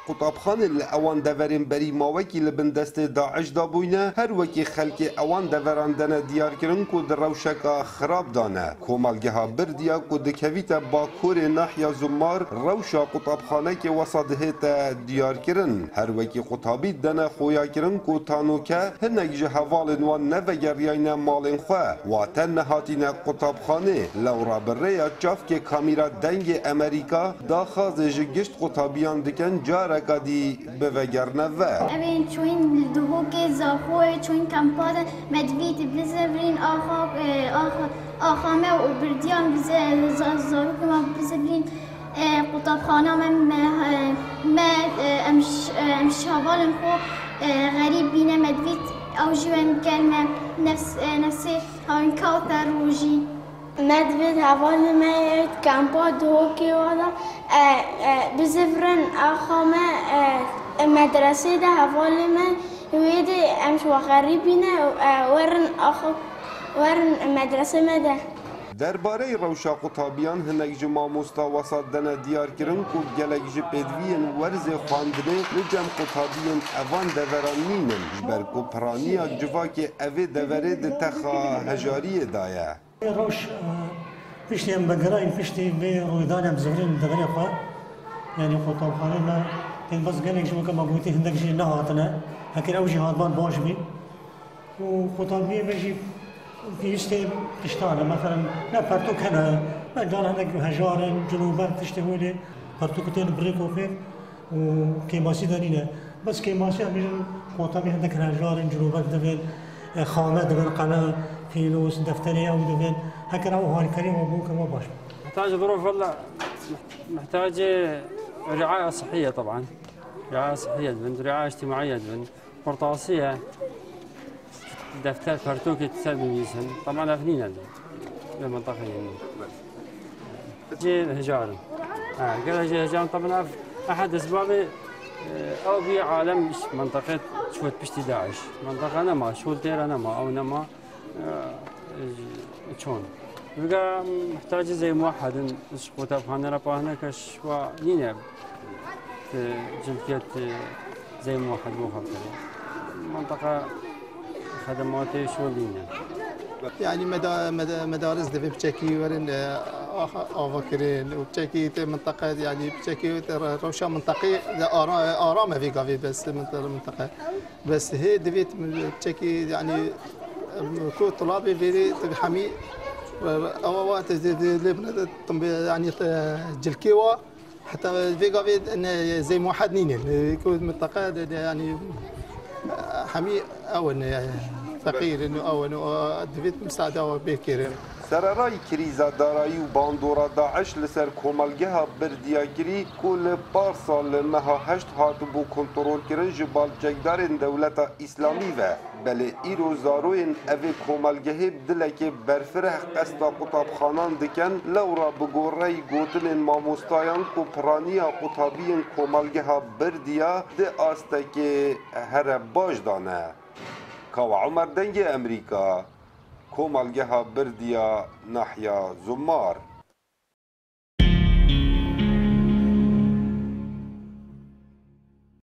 قوتابخانê li ewan deverên berî mawekî li bin destê Daeş da bûyne, her wekî xelkê ewan deveran dene diyarkirin ku di rewşeka xirab dane. Komalgeha Birdiya ku dikevîte Bakurê Nahya Zumar, rewşa qutabxanekê wesa dihête diyarkirin. Her wekî qutabî dene xoyakirin ku tanoke hinek ji hevalên wan nevegeriyayne malên xwe. Wate nehatîne qutabxanê. Lewra bi rêya çavkê kamîra dengê Amerîka daxwazê ji gişt qutabiyan dikin careka dî bivegerne ve. Evên çûyîn li dihokê Zaxoyê çûyîn kempatan medvîtî bizevîn axame û birdiyan bize zarokê me bizevîn qutabxana me em ji hevalên xwe xerîb bîne medvît ew jî wê gelme nefsê hawîn kawte rojî. Medved hevalê me kampa dihokê wada bizivrin axame medresê de hevalê me wê de em ji xerîb bîne werin medresê me de. Derbarê rewşa qutabiyan hinek ji mamosta wesa dene diyarkirin ku gelek ji pêdiviyên werzê xwandinê li cem qutabiyên evan deveran nînin ji ber ku piraniya civakê evê deverê di texa hejariyê da ye. Rewş piştî em vegerayîn piştî vê roydanê bizivrin deverê xwe yanî qutabxanê me tên bes gelek ji weke me gotî hindek jî nehatine hekir ew jî hatban baş bî û qutabiyê me jî pîvîstê tiştane mesela ne pertûk hene me can hinek hejarên cilûber tiştê welê pertûk tên birêk û pêk û kêmasî de nîne bes kêmasî em bêjin qutabî hinek hejarên cilûber divên xame divên qene فلوس دفتري او دفن هكذا هو الكريم وابوك ما باش. محتاج ظروف والله محتاج رعايه صحيه طبعا رعايه صحيه دفن رعايه اجتماعيه دفن قرطاسيه دفتر فرتوكي تسلم يسن طبعا افنينا المنطقه يعني. جي هجار قال جي هجار طبعا احد اسبابي او في عالم منطقه شوت بشتي داعش منطقه نما شولتير نما او نما شلون؟ بقى محتاج زي موحد قوتابخانة رباهنا كشوا نينا جلكيت زي موحد مخفف منطقة خدماتي شو لينا يعني مدارس دفي بشكي ورن آفاكرين وبشكي منطقة يعني بشكي روشة منطقية آرام في قافي بس منطقة بس هي دفيت بشكي يعني كو طلابي بيري حمي اوات يعني جلكيوا حتى في قافي زي موحد نينين يكون منطقه يعني حمي او فقير انه او دفيت مساعده بكير. سررای کریزا دارایی و باندورا داعش لسر کومالگها بردیاگیری کو li parsa li meha heşt hatibû kontrolkirin ji balçekdarên dewleta îslamî ve belê îro zaroyên evê komalgehê dilekê berfireh qesta qutabxanan dikin lewra bi goreyî gotinên mamostayan ku piraniya qutabiyên komalgeha Birdiya di astekê here baş dane. Kawa Umer dengê Amerîka komalgeha Birdiya Nahya Zumar.